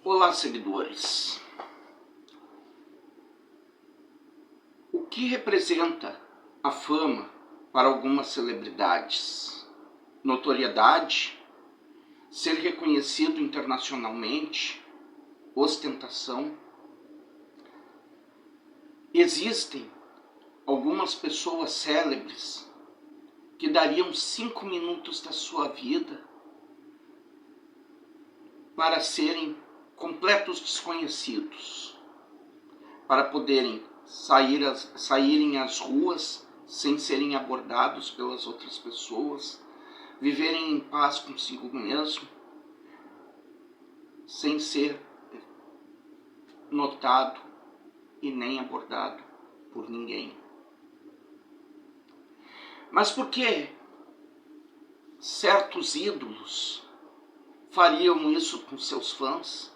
Olá, seguidores. O que representa a fama para algumas celebridades? Notoriedade, ser reconhecido internacionalmente, ostentação. Existem algumas pessoas célebres que dariam 5 minutos da sua vida para serem completos desconhecidos, para poderem saírem às ruas sem serem abordados pelas outras pessoas, viverem em paz consigo mesmo, sem ser notado e nem abordado por ninguém. Mas por que certos ídolos fariam isso com seus fãs?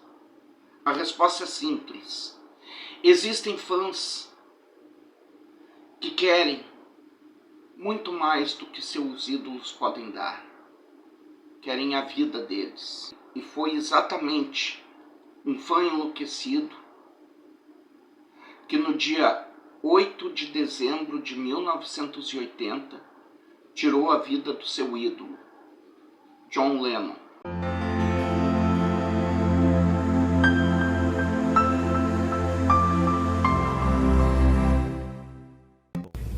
A resposta é simples. Existem fãs que querem muito mais do que seus ídolos podem dar. Querem a vida deles. E foi exatamente um fã enlouquecido que no dia 8 de dezembro de 1980 tirou a vida do seu ídolo, John Lennon.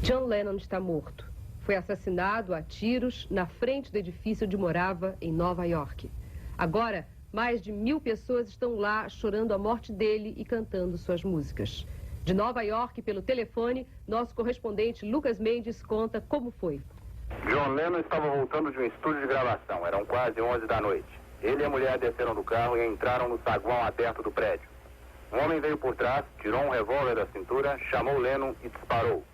John Lennon está morto. Foi assassinado a tiros na frente do edifício onde morava, em Nova York. Agora, mais de 1000 pessoas estão lá chorando a morte dele e cantando suas músicas. De Nova York, pelo telefone, nosso correspondente Lucas Mendes conta como foi. John Lennon estava voltando de um estúdio de gravação. Eram quase 11 da noite. Ele e a mulher desceram do carro e entraram no saguão aberto do prédio. Um homem veio por trás, tirou um revólver da cintura, chamou Lennon e disparou.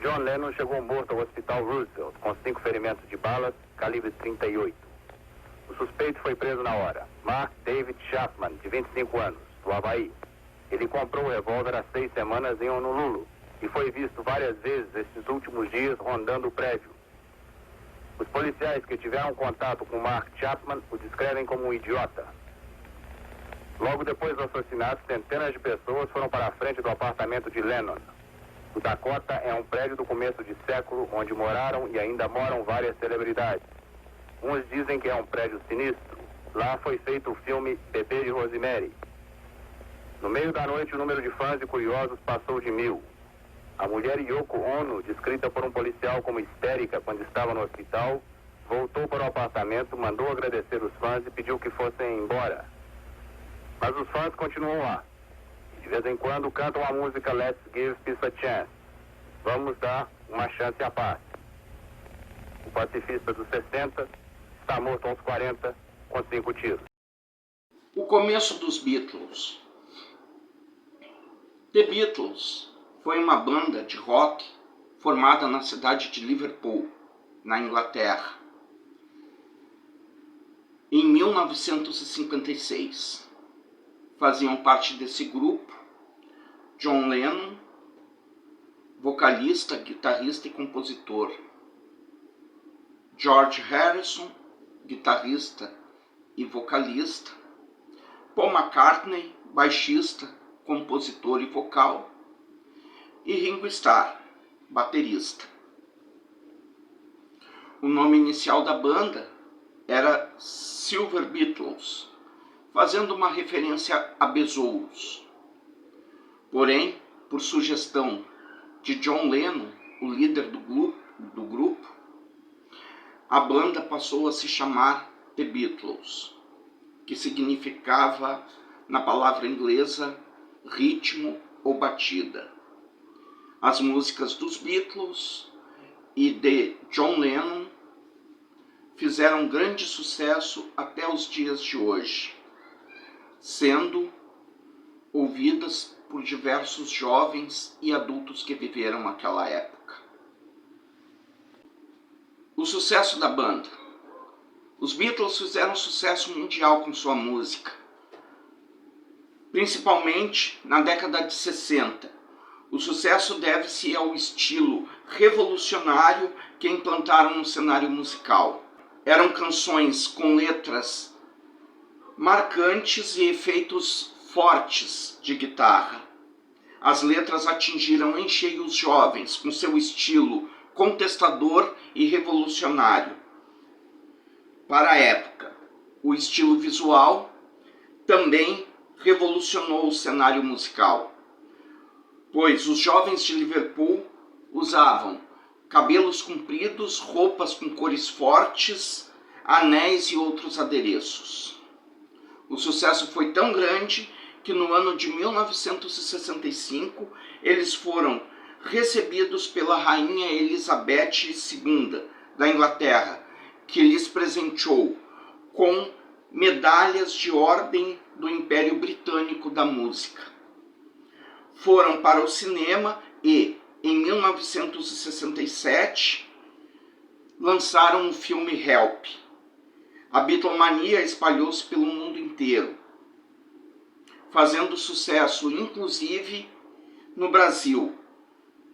John Lennon chegou morto ao hospital Roosevelt, com 5 ferimentos de balas, calibre 38. O suspeito foi preso na hora. Mark David Chapman, de 25 anos, do Havaí. Ele comprou o revólver há 6 semanas em Honolulu e foi visto várias vezes esses últimos dias rondando o prédio. Os policiais que tiveram contato com Mark Chapman o descrevem como um idiota. Logo depois do assassinato, centenas de pessoas foram para a frente do apartamento de Lennon. O Dakota é um prédio do começo de século onde moraram e ainda moram várias celebridades. Uns dizem que é um prédio sinistro. Lá foi feito o filme Bebê de Rosemary. No meio da noite, o número de fãs e curiosos passou de 1000. A mulher Yoko Ono, descrita por um policial como histérica quando estava no hospital, voltou para o apartamento, mandou agradecer os fãs e pediu que fossem embora. Mas os fãs continuam lá. De vez em quando cantam a música Let's Give Peace a Chance. Vamos dar uma chance à paz. O pacifista dos 60 está morto aos 40 com 5 tiros. O começo dos Beatles. The Beatles foi uma banda de rock formada na cidade de Liverpool, na Inglaterra, em 1956. Faziam parte desse grupo John Lennon, vocalista, guitarrista e compositor, George Harrison, guitarrista e vocalista, Paul McCartney, baixista, compositor e vocal, e Ringo Starr, baterista. O nome inicial da banda era Silver Beatles, fazendo uma referência a besouros. Porém, por sugestão de John Lennon, o líder do grupo, a banda passou a se chamar The Beatles, que significava, na palavra inglesa, ritmo ou batida. As músicas dos Beatles e de John Lennon fizeram grande sucesso até os dias de hoje, sendo ouvidas por diversos jovens e adultos que viveram aquela época. O sucesso da banda. Os Beatles fizeram sucesso mundial com sua música, principalmente na década de 60. O sucesso deve-se ao estilo revolucionário que implantaram no cenário musical. Eram canções com letras marcantes e efeitos fortes de guitarra. As letras atingiram em cheio os jovens com seu estilo contestador e revolucionário. Para a época, o estilo visual também revolucionou o cenário musical, pois os jovens de Liverpool usavam cabelos compridos, roupas com cores fortes, anéis e outros adereços. O sucesso foi tão grande que no ano de 1965 eles foram recebidos pela rainha Elizabeth II da Inglaterra, que lhes presenteou com medalhas de ordem do Império Britânico da Música. Foram para o cinema e, em 1967, lançaram o filme Help. A Beatlemania espalhou-se pelo mundo inteiro, fazendo sucesso inclusive no Brasil,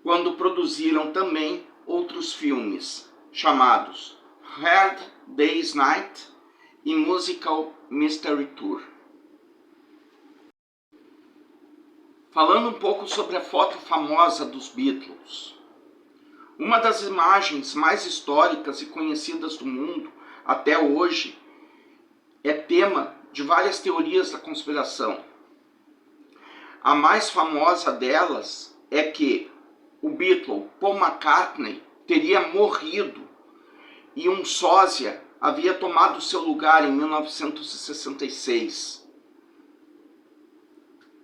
quando produziram também outros filmes chamados Hard Day's Night e Musical Mystery Tour. Falando um pouco sobre a foto famosa dos Beatles. Uma das imagens mais históricas e conhecidas do mundo até hoje é tema de várias teorias da conspiração. A mais famosa delas é que o Beatle Paul McCartney teria morrido e um sósia havia tomado seu lugar em 1966.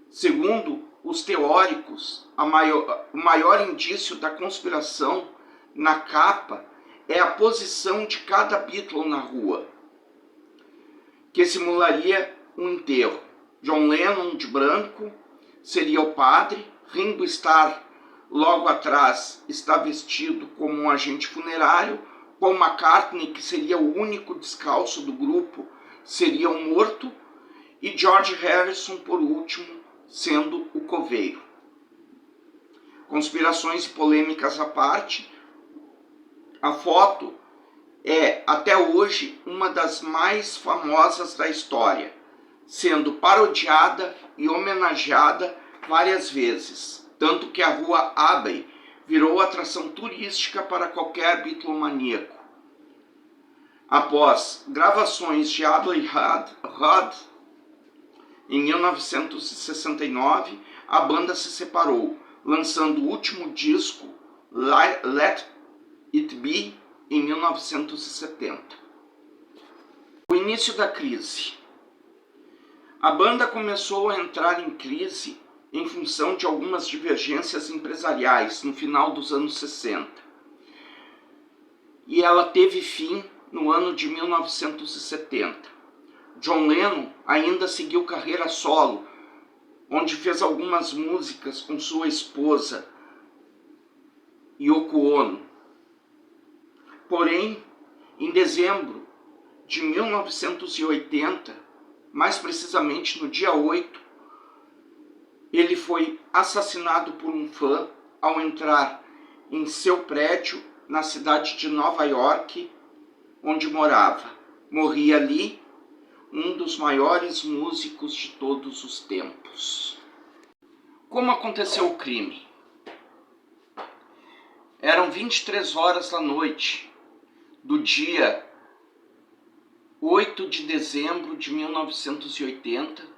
Segundo os teóricos, o maior indício da conspiração na capa é a posição de cada Beatle na rua, que simularia um enterro. John Lennon de branco seria o padre, Ringo Starr logo atrás está vestido como um agente funerário, Paul McCartney, que seria o único descalço do grupo, seria um morto, e George Harrison, por último, sendo o coveiro. Conspirações e polêmicas à parte, a foto é, até hoje, uma das mais famosas da história, sendo parodiada e homenageada várias vezes, tanto que a rua Abbey virou atração turística para qualquer beatlomaníaco. Após gravações de Abbey Road, em 1969, a banda se separou, lançando o último disco, Let It Be, em 1970. O início da crise. A banda começou a entrar em crise em função de algumas divergências empresariais no final dos anos 60. E ela teve fim no ano de 1970. John Lennon ainda seguiu carreira solo, onde fez algumas músicas com sua esposa, Yoko Ono. Porém, em dezembro de 1980, mais precisamente no dia 8, ele foi assassinado por um fã ao entrar em seu prédio na cidade de Nova York, onde morava. Morria ali um dos maiores músicos de todos os tempos. Como aconteceu o crime? Eram 23 horas da noite do dia 8 de dezembro de 1980,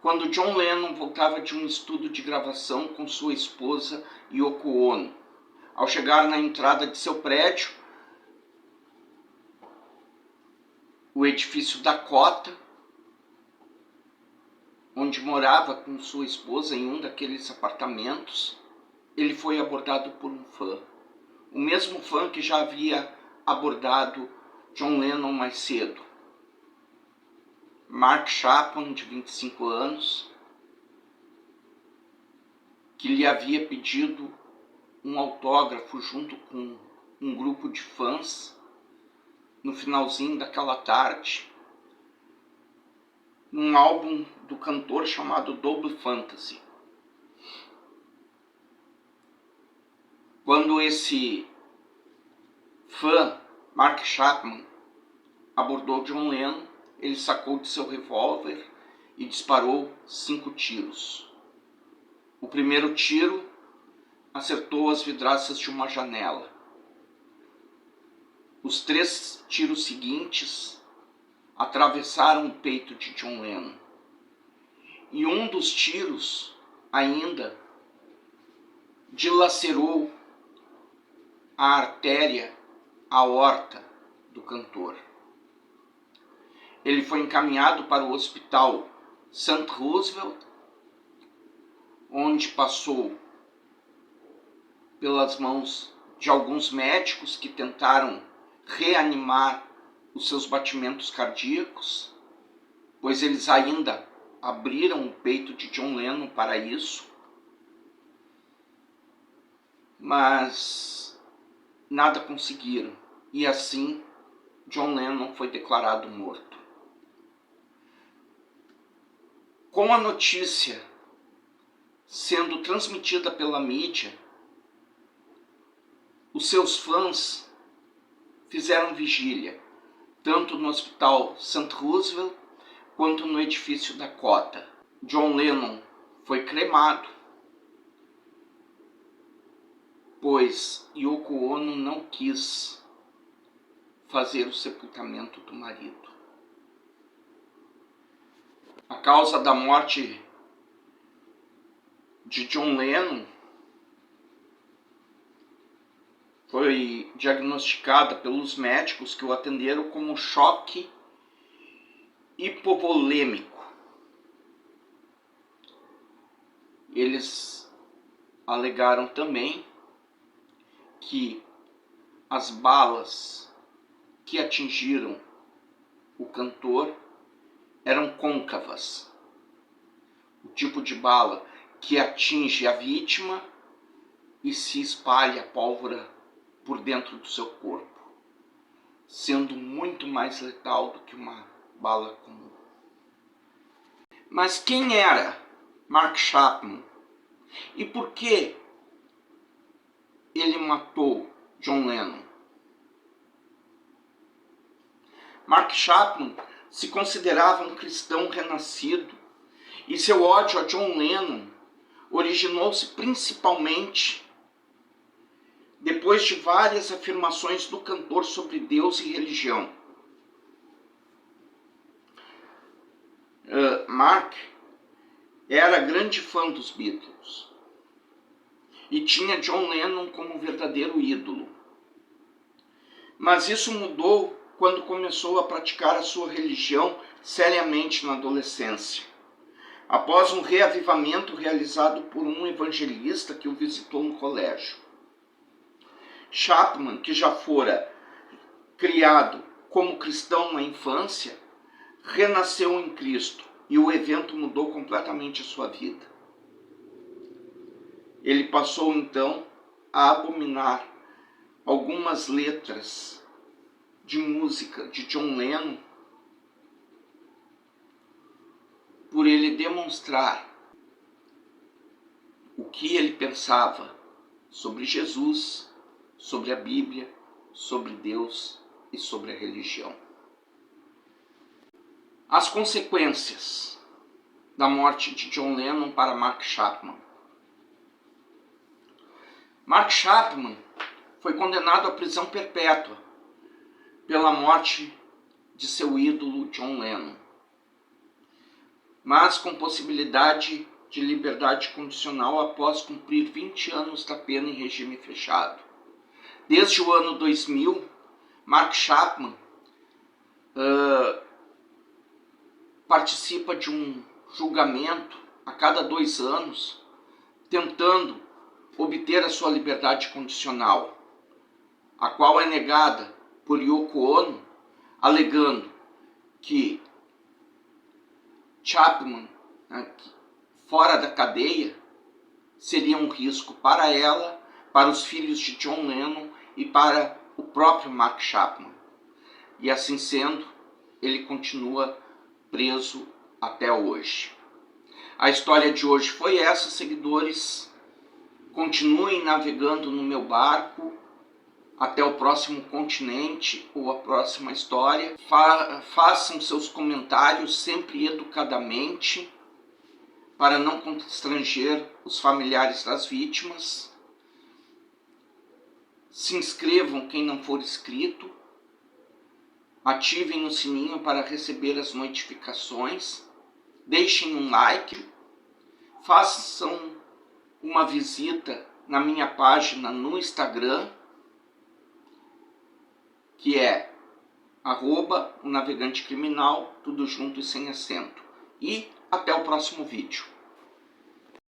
quando John Lennon voltava de um estudo de gravação com sua esposa Yoko Ono. Ao chegar na entrada de seu prédio, o edifício Dakota, onde morava com sua esposa em um daqueles apartamentos, ele foi abordado por um fã. O mesmo fã que já havia abordado John Lennon mais cedo. Mark Chapman, de 25 anos, que lhe havia pedido um autógrafo junto com um grupo de fãs no finalzinho daquela tarde, num álbum do cantor chamado Double Fantasy. Quando esse fã, Mark Chapman, abordou John Lennon, ele sacou de seu revólver e disparou 5 tiros. O primeiro tiro acertou as vidraças de uma janela. Os 3 tiros seguintes atravessaram o peito de John Lennon. E um dos tiros ainda dilacerou a artéria aorta do cantor. Ele foi encaminhado para o hospital St. Roosevelt, onde passou pelas mãos de alguns médicos que tentaram reanimar os seus batimentos cardíacos, pois eles ainda abriram o peito de John Lennon para isso, mas nada conseguiram, e assim John Lennon foi declarado morto. Com a notícia sendo transmitida pela mídia, os seus fãs fizeram vigília, tanto no hospital St. Roosevelt quanto no edifício Dakota. John Lennon foi cremado, pois Yoko Ono não quis fazer o sepultamento do marido. A causa da morte de John Lennon foi diagnosticada pelos médicos que o atenderam como choque hipovolêmico. Eles alegaram também que as balas que atingiram o cantor eram côncavas. O tipo de bala que atinge a vítima e se espalha a pólvora por dentro do seu corpo, sendo muito mais letal do que uma bala comum. Mas quem era Mark Chapman? E por que ele matou John Lennon? Mark Chapman se considerava um cristão renascido e seu ódio a John Lennon originou-se principalmente depois de várias afirmações do cantor sobre Deus e religião. Mark era grande fã dos Beatles e tinha John Lennon como verdadeiro ídolo. Mas isso mudou quando começou a praticar a sua religião seriamente na adolescência, após um reavivamento realizado por um evangelista que o visitou no colégio. Chapman, que já fora criado como cristão na infância, renasceu em Cristo e o evento mudou completamente a sua vida. Ele passou então a abominar algumas letras de música de John Lennon por ele demonstrar o que ele pensava sobre Jesus, sobre a Bíblia, sobre Deus e sobre a religião. As consequências da morte de John Lennon para Mark Chapman. Mark Chapman foi condenado à prisão perpétua pela morte de seu ídolo John Lennon, mas com possibilidade de liberdade condicional após cumprir 20 anos da pena em regime fechado. Desde o ano 2000, Mark Chapman participa de um julgamento a cada 2 anos, tentando obter a sua liberdade condicional, a qual é negada por Yoko Ono, alegando que Chapman, fora da cadeia, seria um risco para ela, para os filhos de John Lennon e para o próprio Mark Chapman. E assim sendo, ele continua preso até hoje. A história de hoje foi essa, seguidores. Continuem navegando no meu barco até o próximo continente ou a próxima história. Façam seus comentários sempre educadamente, para não constranger os familiares das vítimas. Se inscrevam quem não for inscrito. Ativem o sininho para receber as notificações. Deixem um like. Façam uma visita na minha página no Instagram, que é @o navegante criminal, tudo junto e sem acento. E até o próximo vídeo.